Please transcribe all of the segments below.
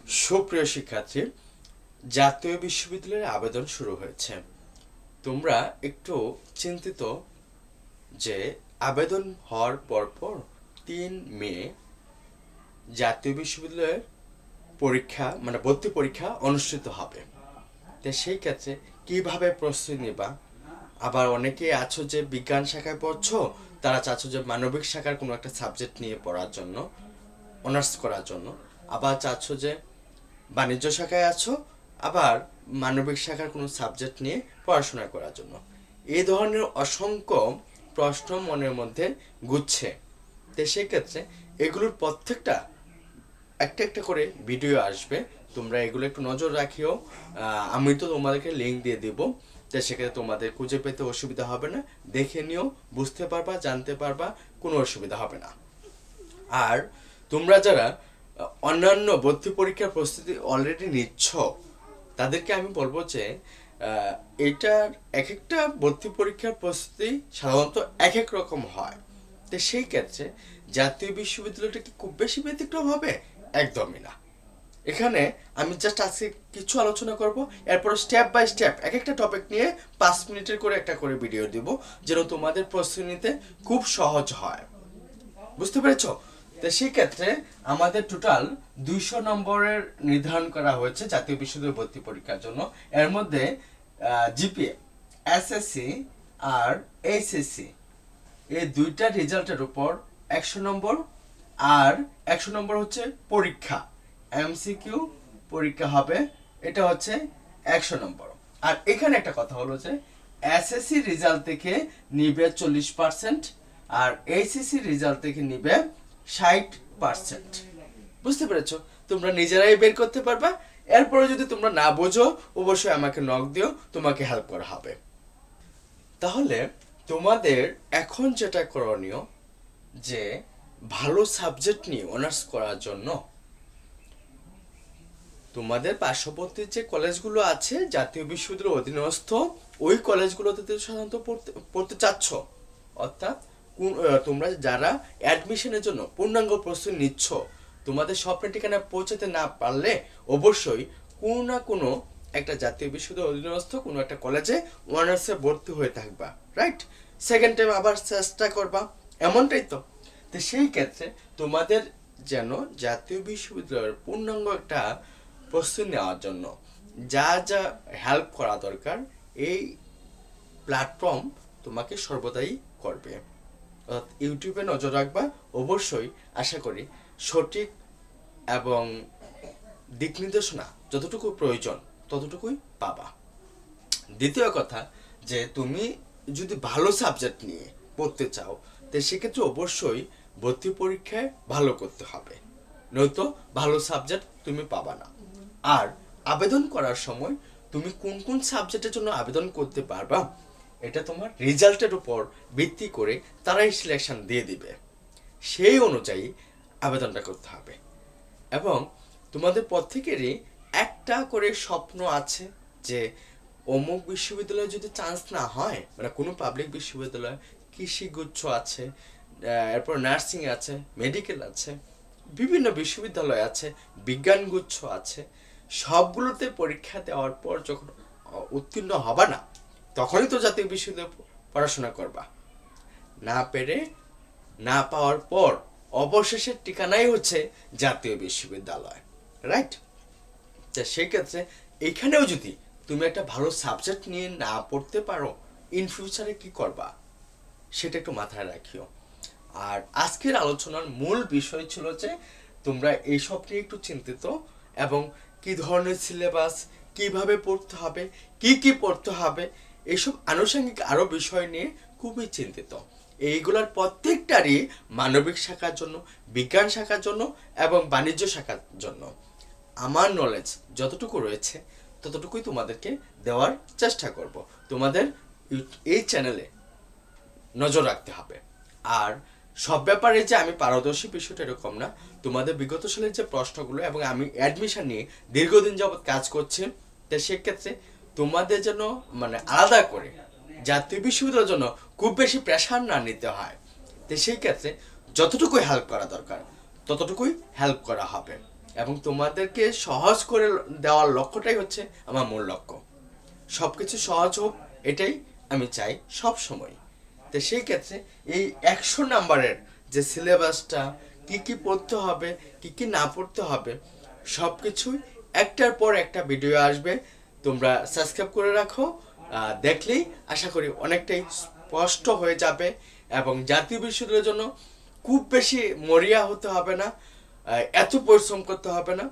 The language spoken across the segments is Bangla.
সুপ্রিয় শিক্ষার্থী, জাতীয় বিশ্ববিদ্যালয়ের আবেদন শুরু হয়েছে। তোমরা একটু চিন্তিত যে আবেদন হওয়ার পরপর ৩ মে জাতীয় বিশ্ববিদ্যালয়ের পরীক্ষা মানে ভর্তি পরীক্ষা অনুষ্ঠিত হবে। তো সেই ক্ষেত্রে কিভাবে প্রস্তুতি নেবা? আবার অনেকেই আছো যে বিজ্ঞান শাখায় পড়ছো, তারা চাচ্ছ যে মানবিক শাখার কোনো একটা সাবজেক্ট নিয়ে পড়ার জন্য, অনার্স করার জন্য। আবার চাচ্ছ যে বাণিজ্য শাখায় আছো, আবার মানবিক শাখার কোনো সাবজেক্ট নিয়ে পড়াশোনা করার জন্য। এই ধরনের অসংখ্য প্রশ্ন মনের মধ্যে ঘুরছে। তো সেক্ষেত্রে এগুলোর প্রত্যেকটা একটা একটা করে ভিডিও আসবে, তোমরা এগুলো একটু নজর রাখিও। আমি তো তোমাদেরকে লিঙ্ক দিয়ে দিব, তো সেক্ষেত্রে তোমাদের খুঁজে পেতে অসুবিধা হবে না। দেখে নিও, বুঝতে পারবা, জানতে পারবা, কোনো অসুবিধা হবে না। আর তোমরা যারা অন্যান্য ভর্তি পরীক্ষার প্রস্তুতি অলরেডি নিচ্ছ, তাদেরকে আমি বলবো যে এটার এক একটা ভর্তি পরীক্ষার প্রস্তুতি সাধারণত এক এক রকম হয়। তো সেই ক্ষেত্রে জাতীয় বিশ্ববিদ্যালয়টা কি খুব বেশি ব্যতিক্রম হবে? একদমই না। এখানে আমি জাস্ট আজকে কিছু আলোচনা করব, এরপর স্টেপ বাই স্টেপ এক একটা টপিক নিয়ে 5 মিনিটের করে একটা করে ভিডিও দিব, যেন তোমাদের প্রস্তুতি নিতে খুব সহজ হয়। বুঝতে পেরেছো? তো সেই ক্ষেত্রে আমাদের টোটাল 200 নম্বরের নির্ধারণ করা হয়েছে জাতীয় বিশ্ববিদ্যালয় ভর্তি পরীক্ষার জন্য। এর মধ্যে জিপিএ, এসএসসি আর এইচএসসি এই দুইটা রেজাল্টের উপর 100 নম্বর, আর 100 নম্বর হচ্ছে পরীক্ষা, এমসিকিউ পরীক্ষা হবে, এটা হচ্ছে 100 নম্বর। আর এখানে একটা কথা হলো যে এসএসসি রেজাল্ট থেকে নিবে 40%, আর এইচএসসি রেজাল্ট থেকে নিবে 60%। বুঝতে পেরেছো? তোমরা নিজেরাই বের করতে পারবা। এরপরে যদি তোমরা না বোঝো, অবশ্যই আমাকে নক দিও, তোমাকে হেল্প করা হবে। তাহলে তোমাদের এখন যেটা করণীয়, যে ভালো সাবজেক্ট নিয়ে অনার্স করার জন্য তোমাদের পার্শ্ববর্তী যে কলেজগুলো আছে জাতীয় বিশ্ববিদ্যালয়ের অধীনস্থ, ওই কলেজগুলোতে সাধারণত পড়তে চাচ্ছ, অর্থাৎ তোমরা যারা অ্যাডমিশনের জন্য পূর্ণাঙ্গ প্রস্তুতি নিচ্ছ, তোমাদের স্বপ্নের ঠিকানা পৌঁছাতে না পারলে অবশ্যই কোনো না কোনো একটা জাতীয় বিশ্ববিদ্যালয়ের অধীনস্থ কোনো একটা কলেজে অনার্সে ভর্তি হয়ে থাকবা, রাইট? সেকেন্ড টাইম আবার চেষ্টা করবা, এমনটাই তো। তো সেই ক্ষেত্রে তোমাদের যেন জাতীয় বিশ্ববিদ্যালয়ের পূর্ণাঙ্গ একটা প্রস্তুতি নেওয়ার জন্য যা যা হেল্প করা দরকার, এই প্ল্যাটফর্ম তোমাকে সর্বদাই করবে। ইউটিউবে নজর রাখবা, অবশ্যই আশা করি সঠিক এবং দিক নির্দেশনা যতটুকু প্রয়োজন ততটুকুই পাবা। দ্বিতীয় কথা, যে তুমি যদি ভালো সাবজেক্ট নিয়ে পড়তে চাও, তো সেক্ষেত্রে অবশ্যই ভর্তি পরীক্ষায় ভালো করতে হবে, নয়তো ভালো সাবজেক্ট তুমি পাবা না। আর আবেদন করার সময় তুমি কোন কোন সাবজেক্টের জন্য আবেদন করতে পারবা, এটা তোমার রেজাল্টের উপর ভিত্তি করে তারাই সিলেকশন দিয়ে দিবে, সেই অনুযায়ী আবেদনটা করতে হবে। এবং তোমাদের প্রত্যেকেরই একটা করে স্বপ্ন আছে যে অমুক বিশ্ববিদ্যালয়ে যদি চান্স না হয়, মানে কোনো পাবলিক বিশ্ববিদ্যালয়, কৃষিগুচ্ছ আছে, এরপর নার্সিং আছে, মেডিকেল আছে, বিভিন্ন বিশ্ববিদ্যালয় আছে, বিজ্ঞানগুচ্ছ আছে, সবগুলোতে পরীক্ষা দেওয়ার পর যখন উত্তীর্ণ হবা না, তখনই তো জাতীয় বিশ্ববিদ্যালয়ে পড়াশোনা করবা। না পেরে, না পাওয়ার পর অবশেষের ঠিকানাই হচ্ছে জাতীয় বিশ্ববিদ্যালয়, রাইট? তা সেক্ষেত্রে এখানেও যদি তুমি একটা ভালো সাবজেক্ট নিয়ে না পড়তে পারো, ইন ফিউচারে কি করবা সেটা একটু মাথায় রাখিও। আর আজকের আলোচনার মূল বিষয় ছিল যে তোমরা এইসব নিয়ে একটু চিন্তিত, এবং কি ধরনের সিলেবাস, কিভাবে পড়তে হবে, কি কি পড়তে হবে, এইসব আনুষঙ্গিক আরো বিষয় নিয়ে খুবই চিন্তিত। এইগুলোর প্রত্যেকটারই মানবিক শাখার জন্য, বিজ্ঞান শাখার জন্য এবং বাণিজ্য শাখার জন্য আমার নলেজ যতটুকু রয়েছে ততটুকুই তোমাদেরকে দেওয়ার চেষ্টা করব। তোমাদের এই চ্যানেলে নজর রাখতে হবে। আর সব ব্যাপারে যে আমি পারদর্শী বিষয়টা এরকম না, তোমাদের বিগত সালের যে প্রশ্নগুলো, এবং আমি অ্যাডমিশন নিয়ে দীর্ঘদিন যাবৎ কাজ করছি, তো সেক্ষেত্রে তোমাদের যেন মানে আলাদা করে জাতীয় বিশ্ববিদ্যালয়ের জন্য খুব বেশি প্রেশার না নিতে হয়, তো সেই ক্ষেত্রে যতটুকুই হেল্প করা দরকার ততটুকুই হেল্প করা হবে। এবং তোমাদেরকে সহজ করে দেওয়ার লক্ষ্যটাই হচ্ছে আমার মূল লক্ষ্য। সব কিছু সহজ হোক, এটাই আমি চাই সব সময়। তো সেই ক্ষেত্রে এই 100 নাম্বারের যে সিলেবাসটা, কি কি পড়তে হবে, কি কি না পড়তে হবে, সব কিছুই একটার পর একটা ভিডিও আসবে। তোমরা সাবস্ক্রাইব করে রাখো, দেখলেই আশা করি অনেকটাই স্পষ্ট হয়ে যাবে। এবং জাতীয় বিশ্ববিদ্যালয়ের জন্য খুব বেশি মরিয়া হতে হবে না, এত পরিশ্রম করতে হবে না।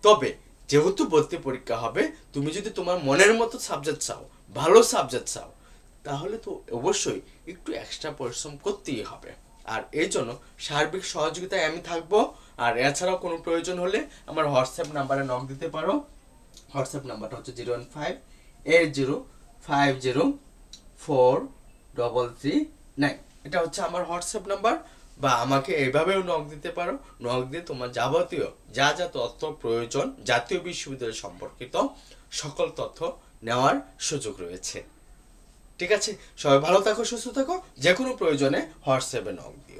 তবে যেহেতু ভর্তি পরীক্ষা হবে, তুমি যদি তোমার মনের মতো সাবজেক্ট চাও, ভালো সাবজেক্ট চাও, তাহলে তো অবশ্যই একটু এক্সট্রা পরিশ্রম করতেই হবে। আর এই জন্য সার্বিক সহযোগিতায় আমি থাকবো। আর এছাড়াও কোনো প্রয়োজন হলে আমার হোয়াটসঅ্যাপ নাম্বারে নক দিতে পারো। হোয়াটসঅ্যাপ নাম্বারটা হচ্ছে 01580504339। এটা হচ্ছে আমার হোয়াটসঅ্যাপ নাম্বার। বা আমাকে এইভাবেও নক দিতে পারো। নক দিয়ে তোমার যাবতীয় যা যা তথ্য প্রয়োজন জাতীয় বিশ্ববিদ্যালয় সম্পর্কিত সকল তথ্য নেওয়ার সুযোগ রয়েছে। ঠিক আছে, সবাই ভালো থাকো, সুস্থ থাকো। যে কোনো প্রয়োজনে হোয়াটসঅ্যাপে নক দিও।